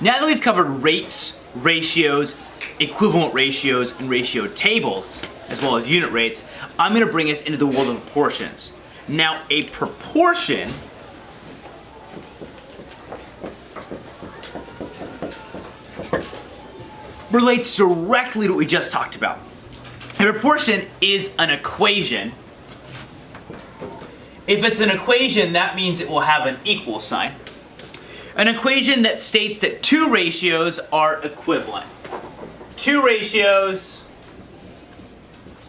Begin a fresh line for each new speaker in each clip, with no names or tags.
Now that we've covered rates, ratios, equivalent ratios, and ratio tables, as well as unit rates, I'm going to bring us into the world of proportions. Now, a proportion relates directly to what we just talked about. A proportion is an equation. If it's an equation, that means it will have an equal sign. An equation that states that two ratios are equivalent. Two ratios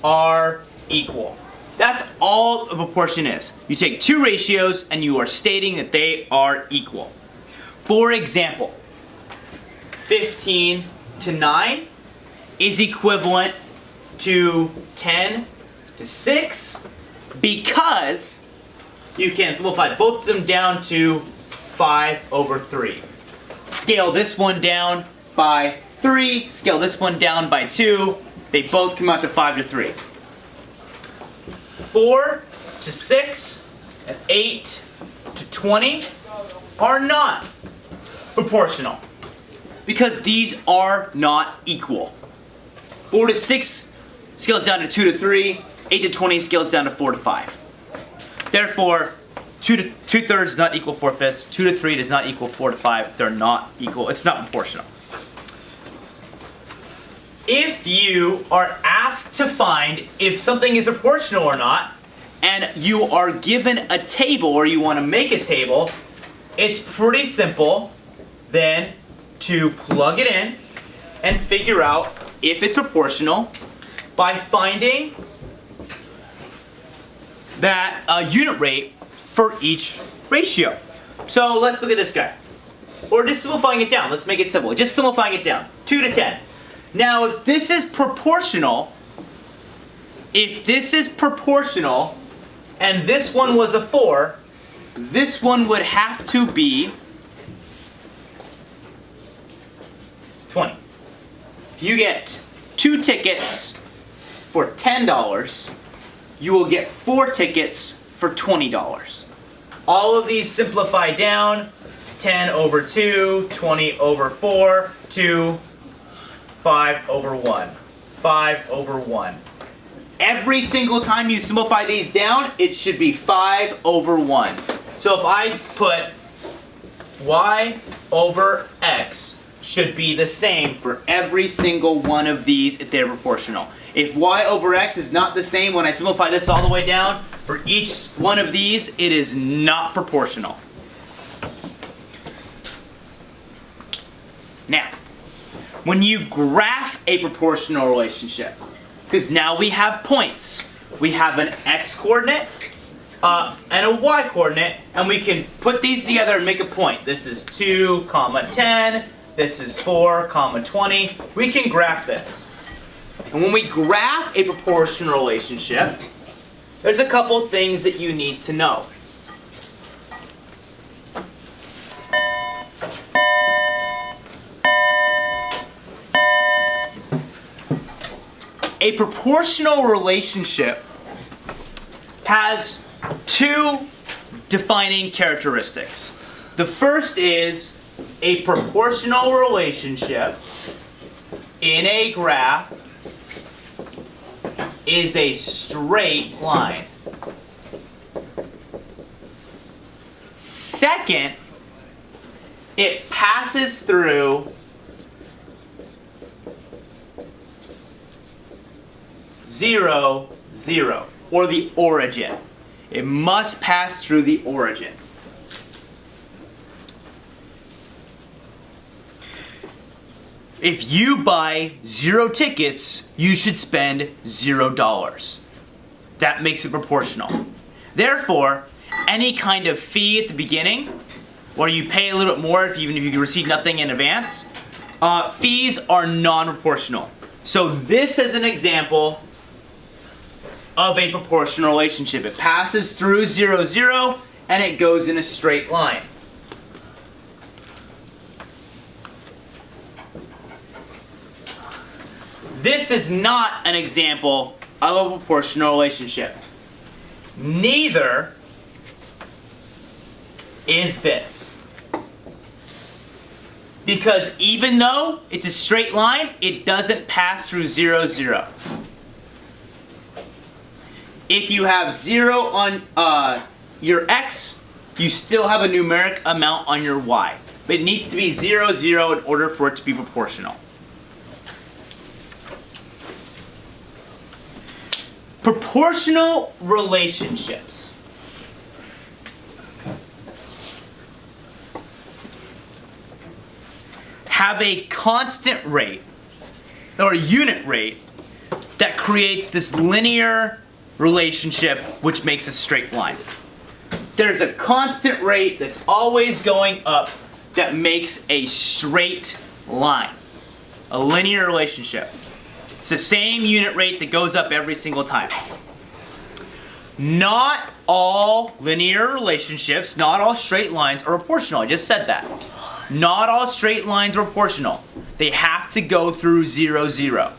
are equal. That's all a proportion is. You take two ratios and you are stating that they are equal. For example, 15 to 9 is equivalent to 10 to 6 because you can simplify both of them down to 5/3. Scale this one down by 3, scale this one down by 2, they both come out to 5/3. 4 to 6 and 8 to 20 are not proportional because these are not equal. 4 to 6 scales down to 2 to 3, 8 to 20 scales down to 4 to 5. Therefore, 2/3 does not equal 4/5, 2 to 3 does not equal 4 to 5, they're not equal, it's not proportional. If you are asked to find if something is proportional or not, and you are given a table or you want to make a table, it's pretty simple then to plug it in and figure out if it's proportional by finding that unit rate for each ratio. So let's look at this guy. Or just simplifying it down, let's make it simple. Just simplifying it down, 2 to 10. Now if this is proportional, and this one was a 4, this one would have to be 20. If you get 2 tickets for $10, you will get 4 tickets for $20. All of these simplify down, 10/2, 20/4, to 5/1, 5/1. Every single time you simplify these down, it should be 5/1. So if I put y over x should be the same for every single one of these if they're proportional. If y over x is not the same when I simplify this all the way down, for each one of these, it is not proportional. Now, when you graph a proportional relationship, because now we have points. We have an x-coordinate and a y-coordinate, and we can put these together and make a point. This is 2, 10, this is 4, 20. We can graph this. And when we graph a proportional relationship, there's a couple things that you need to know. A proportional relationship has two defining characteristics. The first is a proportional relationship in a graph is a straight line. Second, it passes through 0, 0, or the origin. It must pass through the origin. If you buy 0 tickets, you should spend $0. That makes it proportional. Therefore, any kind of fee at the beginning, or you pay a little bit more even if you receive nothing in advance, fees are non-proportional. So this is an example of a proportional relationship. It passes through 0, 0, and it goes in a straight line. This is not an example of a proportional relationship. Neither is this. Because even though it's a straight line, it doesn't pass through 0, 0. If you have 0 on your x, you still have a numeric amount on your y. But it needs to be 0, 0 in order for it to be proportional. Proportional relationships. Have a constant rate, or a unit rate, that creates this linear relationship which makes a straight line. There's a constant rate that's always going up that makes a straight line. A linear relationship. It's the same unit rate that goes up every single time. Not all linear relationships, not all straight lines are proportional. I just said that. Not all straight lines are proportional. They have to go through 0, 0.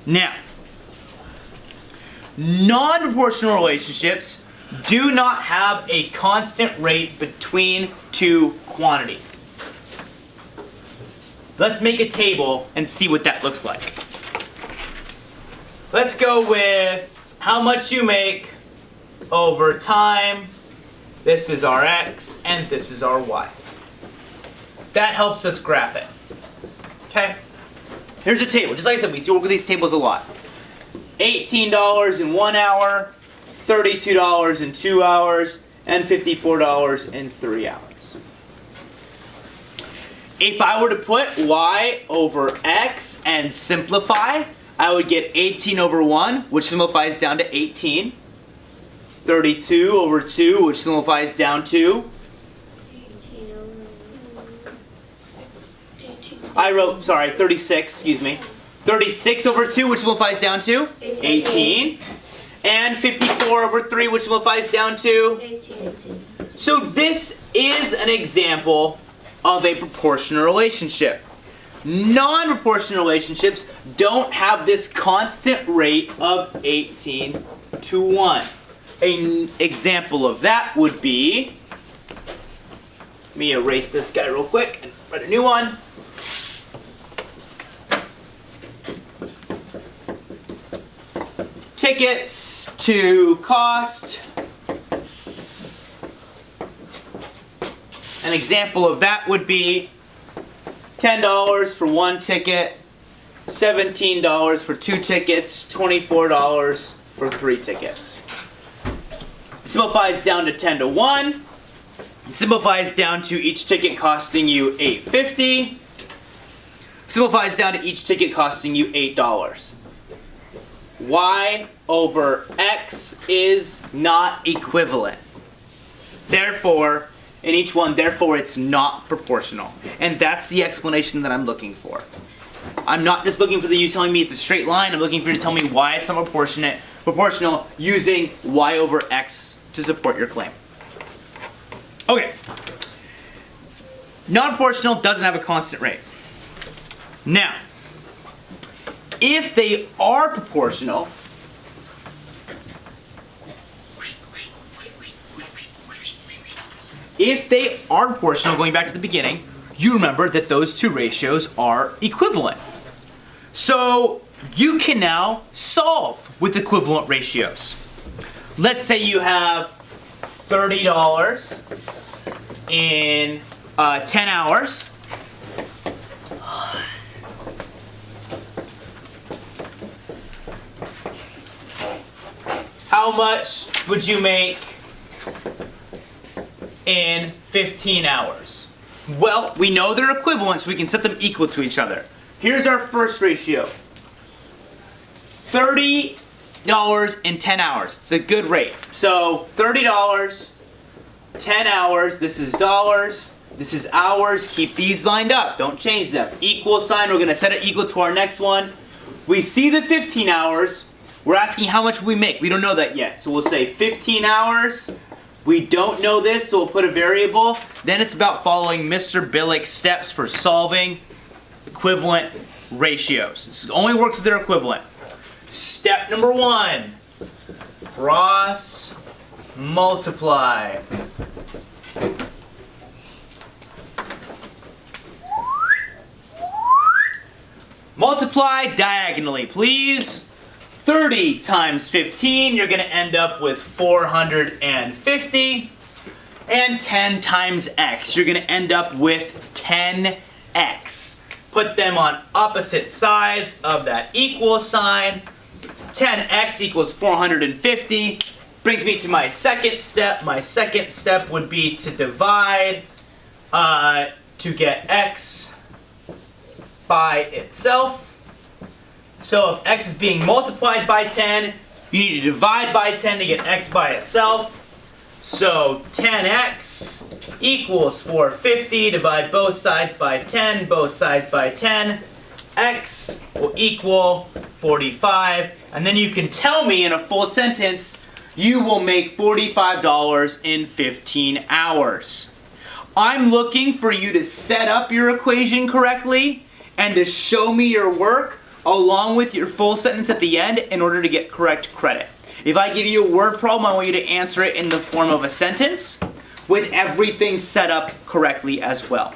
Now, non-proportional relationships do not have a constant rate between two quantities. Let's make a table and see what that looks like. Let's go with how much you make over time. This is our x and this is our y. That helps us graph it. Okay? Here's a table. Just like I said, we work with these tables a lot. $18 in 1 hour, $32 in 2 hours, and $54 in 3 hours. If I were to put y over x and simplify, I would get 18 over 1, which simplifies down to 18. 32 over 2, which simplifies down to... I wrote, sorry, 36, excuse me. 36 over 2, which simplifies down to 18. And 54 over 3, which simplifies down to
18.
So this is an example of a proportional relationship. Non-proportional relationships don't have this constant rate of 18 to 1. An example of that would be, let me erase this guy real quick and write a new one. Tickets to cost. An example of that would be $10 for 1 ticket, $17 for 2 tickets, $24 for 3 tickets. It simplifies down to 10 to 1. It simplifies down to each ticket costing you $8.50. Simplifies down to each ticket costing you $8. Y over x is not equivalent. Therefore, in each one, therefore it's not proportional. And that's the explanation that I'm looking for. I'm not just looking for you telling me it's a straight line, I'm looking for you to tell me why it's not proportional using y over x to support your claim. Okay. Non-proportional doesn't have a constant rate. Now, if they are proportional, going back to the beginning, you remember that those two ratios are equivalent. So you can now solve with equivalent ratios. Let's say you have $30 in 10 hours. How much would you make in 15 hours? Well, we know they're equivalent, so we can set them equal to each other. Here's our first ratio. $30 in 10 hours. It's a good rate. So $30, 10 hours, this is dollars, this is hours. Keep these lined up, don't change them. Equal sign, we're gonna set it equal to our next one. We see the 15 hours, we're asking how much we make. We don't know that yet. So we'll say 15 hours. We don't know this, so we'll put a variable. Then it's about following Mr. Billick's steps for solving equivalent ratios. This only works if they're equivalent. Step number 1, cross multiply. Multiply diagonally, please. 30 times 15, you're going to end up with 450. And 10 times x, you're going to end up with 10x. Put them on opposite sides of that equal sign. 10x equals 450. Brings me to my second step. My second step would be to divide to get x by itself. So if x is being multiplied by 10, you need to divide by 10 to get x by itself. So 10x equals 450. Divide both sides by 10, both sides by 10. X will equal 45. And then you can tell me in a full sentence, you will make $45 in 15 hours. I'm looking for you to set up your equation correctly and to show me your work along with your full sentence at the end in order to get correct credit. If I give you a word problem, I want you to answer it in the form of a sentence with everything set up correctly as well.